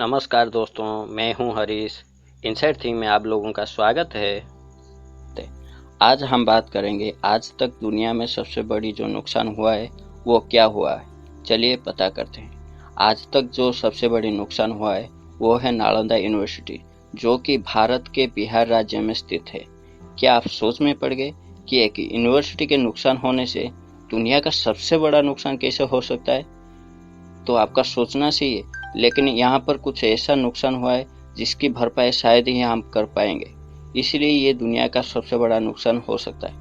नमस्कार दोस्तों, मैं हूं हरीश। इनसाइड थिंग में आप लोगों का स्वागत है। आज हम बात करेंगे आज तक दुनिया में सबसे बड़ी जो नुकसान हुआ है वो क्या हुआ है। चलिए पता करते हैं। आज तक जो सबसे बड़ी नुकसान हुआ है वो है नालंदा यूनिवर्सिटी, जो कि भारत के बिहार राज्य में स्थित है। क्या आप सोच में पड़ गए कि एक यूनिवर्सिटी के नुकसान होने से दुनिया का सबसे बड़ा नुकसान कैसे हो सकता है? तो आपका सोचना चाहिए, लेकिन यहाँ पर कुछ ऐसा नुकसान हुआ है जिसकी भरपाई शायद ही हम कर पाएंगे, इसलिए ये दुनिया का सबसे बड़ा नुकसान हो सकता है।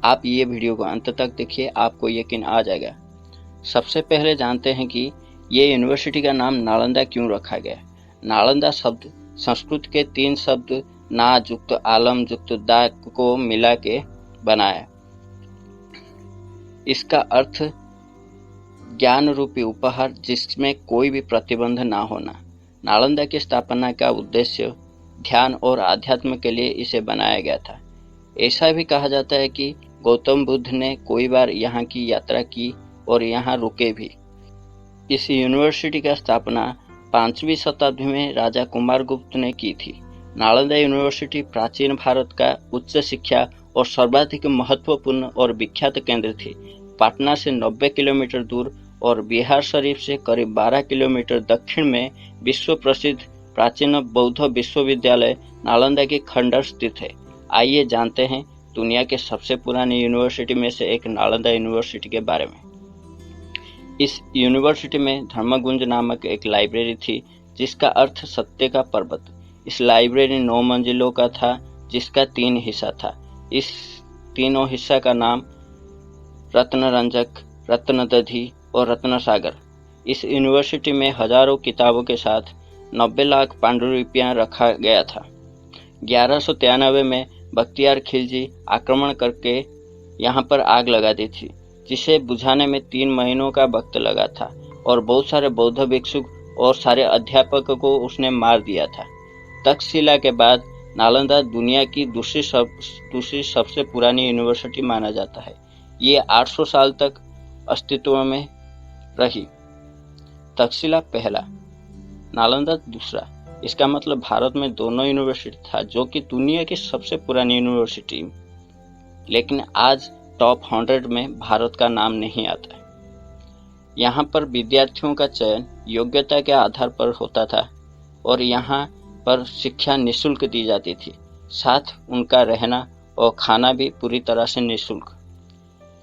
आप ये वीडियो को अंत तक देखिए, आपको यकीन आ जाएगा। सबसे पहले जानते हैं कि ये यूनिवर्सिटी का नाम नालंदा क्यों रखा गया। नालंदा शब्द संस्कृत के 3 शब्द ना युक्त आलम युक्त दा को मिला के बनाया। इसका अर्थ ज्ञान रूपी उपहार जिसमें कोई भी प्रतिबंध ना होना। नालंदा की स्थापना का उद्देश्य ध्यान और आध्यात्म के लिए इसे बनाया गया था। ऐसा भी कहा जाता है कि गौतम बुद्ध ने कई बार यहाँ की यात्रा की और यहाँ रुके भी। इस यूनिवर्सिटी का स्थापना 5वीं शताब्दी में राजा कुमारगुप्त ने की थी। नालंदा यूनिवर्सिटी प्राचीन भारत का उच्च शिक्षा और सर्वाधिक महत्वपूर्ण और विख्यात केंद्र थी। पटना से 90 किलोमीटर दूर और बिहार शरीफ से करीब 12 किलोमीटर दक्षिण में विश्व प्रसिद्ध प्राचीन बौद्ध विश्वविद्यालय नालंदा की खंडर स्थित है। आइए जानते हैं दुनिया के सबसे पुरानी यूनिवर्सिटी में से एक नालंदा यूनिवर्सिटी के बारे में। इस यूनिवर्सिटी में धर्मगुंज नामक एक लाइब्रेरी थी, जिसका अर्थ सत्य का पर्वत। इस लाइब्रेरी 9 मंजिलों का था, जिसका 3 हिस्सा था। इस तीनों हिस्सा का नाम रत्नरंजक, रत्नदधि और रत्नसागर। इस यूनिवर्सिटी में हजारों किताबों के साथ 90 लाख पांडुलिपियां रखा गया था। 1193 में बख्तियार खिलजी आक्रमण करके यहाँ पर आग लगा दी थी, जिसे बुझाने में 3 महीनों का वक्त लगा था और बहुत सारे बौद्ध भिक्षुक और सारे अध्यापकों को उसने मार दिया था। तक्षशिला के बाद नालंदा दुनिया की दूसरी सबसे पुरानी यूनिवर्सिटी माना जाता है। ये 800 साल तक अस्तित्व में रही। तक्षशिला पहला, नालंदा दूसरा। इसका मतलब भारत में दोनों यूनिवर्सिटी था, जो कि दुनिया की सबसे पुरानी यूनिवर्सिटी। लेकिन आज टॉप 100 में भारत का नाम नहीं आता है। यहाँ पर विद्यार्थियों का चयन योग्यता के आधार पर होता था और यहाँ पर शिक्षा निःशुल्क दी जाती थी, साथ उनका रहना और खाना भी पूरी तरह से निःशुल्क।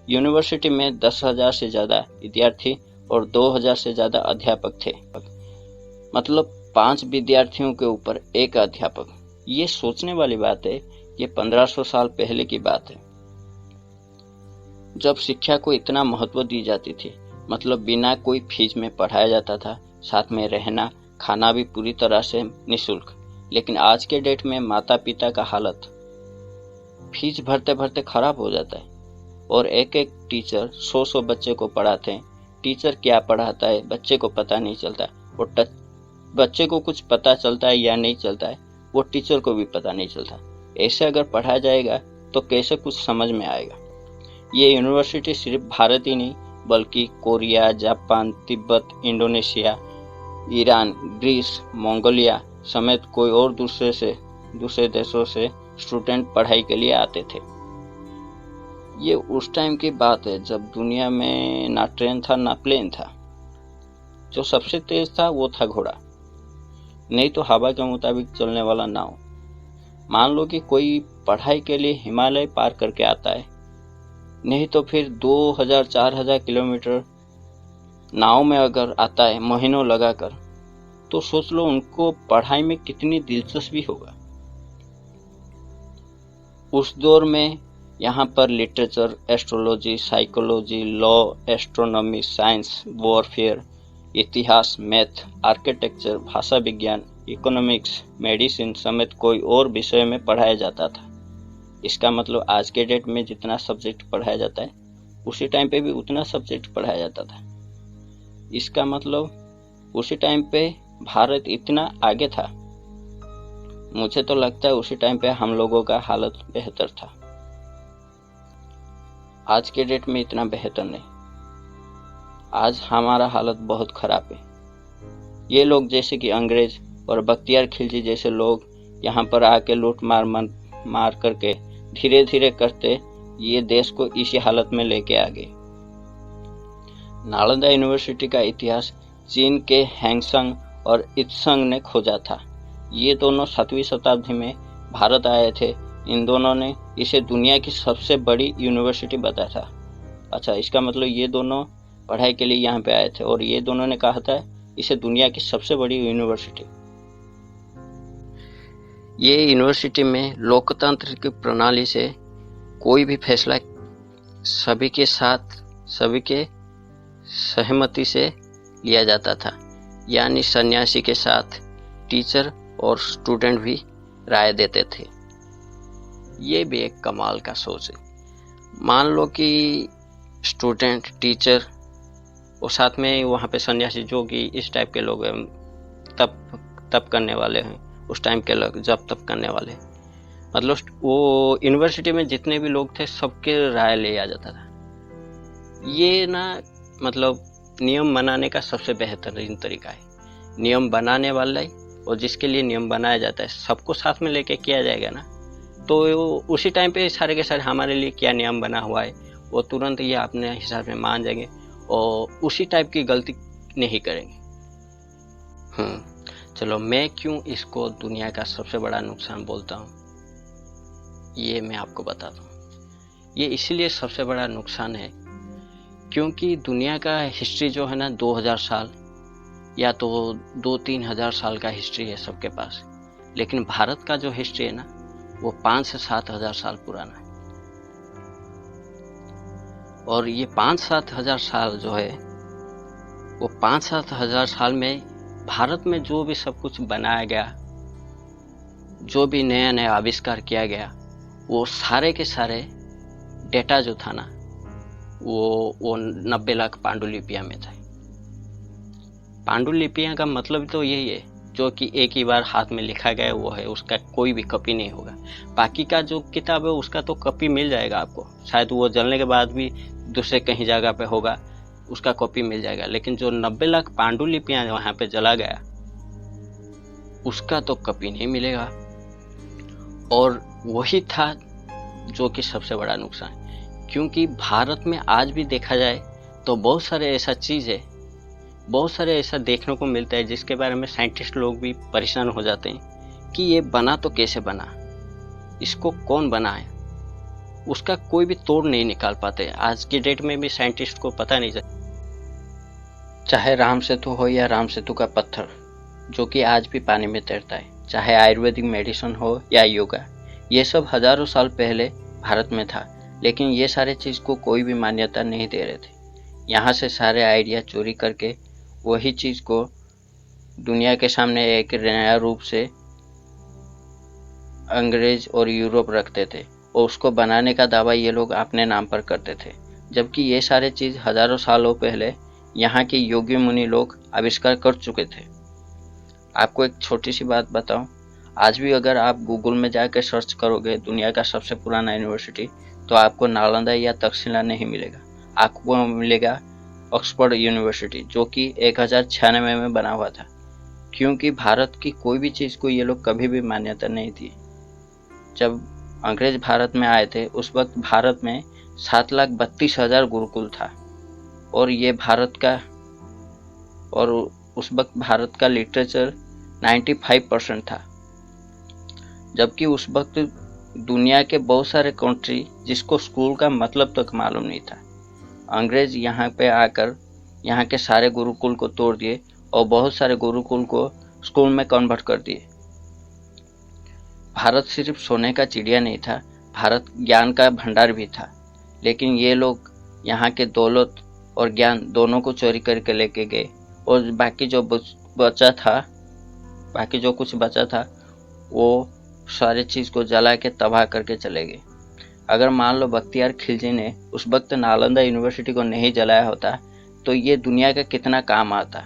यूनिवर्सिटी में 10,000 से ज़्यादा विद्यार्थी और 2,000 से ज़्यादा अध्यापक थे, मतलब 5 विद्यार्थियों के ऊपर 1 अध्यापक। ये सोचने वाली बात है। ये 1500 साल पहले की बात है, जब शिक्षा को इतना महत्व दी जाती थी, मतलब बिना कोई फीस में पढ़ाया जाता था, साथ में रहना खाना भी पूरी तरह से निःशुल्क। लेकिन आज के डेट में माता पिता का हालत फीस भरते भरते खराब हो जाता है और एक एक टीचर 100 बच्चे को पढ़ाते हैं। टीचर क्या पढ़ाता है बच्चे को पता नहीं चलता, और बच्चे को कुछ पता चलता है या नहीं चलता है वो टीचर को भी पता नहीं चलता। ऐसे अगर पढ़ाया जाएगा तो कैसे कुछ समझ में आएगा। ये यूनिवर्सिटी सिर्फ भारत ही नहीं बल्कि Korea, Japan, Tibet, Indonesia, Iran, Greece, Mongolia समेत कोई और दूसरे देशों से स्टूडेंट पढ़ाई के लिए आते थे। ये उस टाइम की बात है जब दुनिया में ना ट्रेन था ना प्लेन था। जो सबसे तेज था वो था घोड़ा, नहीं तो हवा के मुताबिक चलने वाला नाव। मान लो कि कोई पढ़ाई के लिए हिमालय पार करके आता है, नहीं तो फिर 2000-4000 किलोमीटर नाव में अगर आता है महीनों लगाकर, तो सोच लो उनको पढ़ाई में कितनी दिलचस्पी होगा। उस दौर में यहाँ पर literature, astrology, psychology, law, astronomy, science, warfare, इतिहास, मैथ, आर्किटेक्चर, भाषा विज्ञान, इकोनॉमिक्स, मेडिसिन समेत कोई और विषय में पढ़ाया जाता था। इसका मतलब आज के डेट में जितना सब्जेक्ट पढ़ाया जाता है उसी टाइम पे भी उतना सब्जेक्ट पढ़ाया जाता था। इसका मतलब उसी टाइम पे भारत इतना आगे था। मुझे तो लगता है उसी टाइम पे हम लोगों का हालत बेहतर था। आज के डेट में इतना बेहतर नहीं। आज हमारा हालत बहुत खराब है। ये लोग जैसे कि अंग्रेज और बख्तियार खिलजी जैसे लोग यहाँ पर आके लूट मार करके धीरे धीरे करते ये देश को इसी हालत में लेके आ गए। नालंदा यूनिवर्सिटी का इतिहास चीन के हैंगसंग और इत्संग ने खोजा था। ये दोनों 7वीं शताब्दी में भारत आए थे। इन दोनों ने इसे दुनिया की सबसे बड़ी यूनिवर्सिटी बताया था। अच्छा, इसका मतलब ये दोनों पढ़ाई के लिए यहाँ पे आए थे और ये दोनों ने कहा था इसे दुनिया की सबसे बड़ी यूनिवर्सिटी। ये यूनिवर्सिटी में लोकतंत्र की प्रणाली से कोई भी फैसला सभी के सहमति से लिया जाता था, यानी सन्यासी के साथ टीचर और स्टूडेंट भी राय देते थे। ये भी एक कमाल का सोच है। मान लो कि स्टूडेंट, टीचर और साथ में वहाँ पे सन्यासी, जो कि इस टाइप के लोग हैं, तप करने वाले हैं, उस टाइम के लोग जब तप करने वाले, मतलब वो यूनिवर्सिटी में जितने भी लोग थे सबके राय लिया जाता था। ये ना मतलब नियम बनाने का सबसे बेहतरीन तरीका है। नियम बनाने वाला और जिसके लिए नियम बनाया जाता है सबको साथ में लेके किया जाएगा ना, तो उसी टाइम पे सारे के सारे हमारे लिए क्या नियम बना हुआ है वो तुरंत ये अपने हिसाब से मान जाएंगे और उसी टाइप की गलती नहीं करेंगे। चलो, मैं क्यों इसको दुनिया का सबसे बड़ा नुकसान बोलता हूँ ये मैं आपको बताता हूँ। ये इसीलिए सबसे बड़ा नुकसान है क्योंकि दुनिया का हिस्ट्री जो है ना 2000 साल या तो 2-3 हज़ार साल का हिस्ट्री है सबके पास, लेकिन भारत का जो हिस्ट्री है ना वो 5 से 7 हज़ार साल पुराना है। और ये 5-7 हज़ार साल जो है वो 5-7 हज़ार साल में भारत में जो भी सब कुछ बनाया गया, जो भी नया नया आविष्कार किया गया, वो सारे के सारे डेटा जो था ना वो 90 लाख पांडुलिपियां में था। पांडुलिपियां का मतलब तो यही है जो कि एक ही बार हाथ में लिखा गया वो है, उसका कोई भी कॉपी नहीं होगा। बाकी का जो किताब है उसका तो कॉपी मिल जाएगा आपको, शायद वो जलने के बाद भी दूसरे कहीं जगह पे होगा, उसका कॉपी मिल जाएगा। लेकिन जो 90 लाख पांडुलिपियां वहां पे जला गया उसका तो कॉपी नहीं मिलेगा। और वही था जो कि सबसे बड़ा नुकसान, क्योंकि भारत में आज भी देखा जाए तो बहुत सारे ऐसा चीज़ है, बहुत सारे ऐसा देखने को मिलता है जिसके बारे में साइंटिस्ट लोग भी परेशान हो जाते हैं कि ये बना तो कैसे बना, इसको कौन बनाए, उसका कोई भी तोड़ नहीं निकाल पाते। आज की डेट में भी साइंटिस्ट को पता नहीं चलता। चाहे राम सेतु हो या राम सेतु का पत्थर जो कि आज भी पानी में तैरता है, चाहे आयुर्वेदिक मेडिसिन हो या योगा, ये सब हजारों साल पहले भारत में था, लेकिन ये सारे चीज़ को कोई भी मान्यता नहीं दे रहे थे। यहाँ से सारे आइडिया चोरी करके वही चीज़ को दुनिया के सामने एक नया रूप से अंग्रेज और यूरोप रखते थे और उसको बनाने का दावा ये लोग अपने नाम पर करते थे, जबकि ये सारे चीज़ हजारों सालों पहले यहाँ के योगी मुनि लोग आविष्कार कर चुके थे। आपको एक छोटी सी बात बताऊं, आज भी अगर आप गूगल में जाकर सर्च करोगे दुनिया का सबसे पुराना यूनिवर्सिटी, तो आपको नालंदा या तक्षशिला नहीं मिलेगा, आपको मिलेगा ऑक्सफोर्ड यूनिवर्सिटी, जो कि 1096 में बना हुआ था। क्योंकि भारत की कोई भी चीज़ को ये लोग कभी भी मान्यता नहीं थी। जब अंग्रेज भारत में आए थे उस वक्त भारत में 7,32,000 गुरुकुल था और ये उस वक्त भारत का लिटरेचर 95% था, जबकि उस वक्त दुनिया के बहुत सारे कंट्री जिसको स्कूल का मतलब तक मालूम नहीं था। अंग्रेज यहाँ पे आकर यहाँ के सारे गुरुकुल को तोड़ दिए और बहुत सारे गुरुकुल को स्कूल में कन्वर्ट कर दिए। भारत सिर्फ सोने का चिड़िया नहीं था, भारत ज्ञान का भंडार भी था, लेकिन ये लोग यहाँ के दौलत और ज्ञान दोनों को चोरी करके लेके गए और बाकी जो कुछ बचा था वो सारी चीज़ को जला के तबाह करके चले गए। अगर मान लो बख्तियार खिलजी ने उस वक्त नालंदा यूनिवर्सिटी को नहीं जलाया होता तो ये दुनिया का कितना काम आता।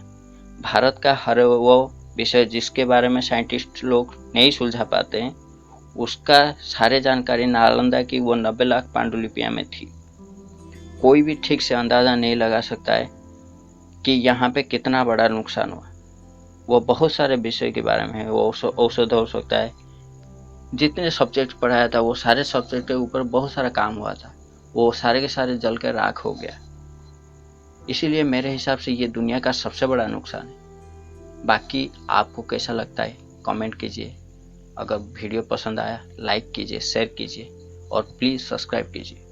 भारत का हर वो विषय जिसके बारे में साइंटिस्ट लोग नहीं सुलझा पाते हैं उसका सारे जानकारी नालंदा की वो 90 लाख पांडुलिपियां में थी। कोई भी ठीक से अंदाज़ा नहीं लगा सकता है कि यहाँ पे कितना बड़ा नुकसान हुआ। वो बहुत सारे विषय के बारे में है। वो औषध हो सकता है, जितने सब्जेक्ट पढ़ाया था वो सारे सब्जेक्ट के ऊपर बहुत सारा काम हुआ था, वो सारे के सारे जल कर राख हो गया। इसीलिए मेरे हिसाब से ये दुनिया का सबसे बड़ा नुकसान है। बाकी आपको कैसा लगता है कमेंट कीजिए। अगर वीडियो पसंद आया लाइक कीजिए, शेयर कीजिए और प्लीज़ सब्सक्राइब कीजिए।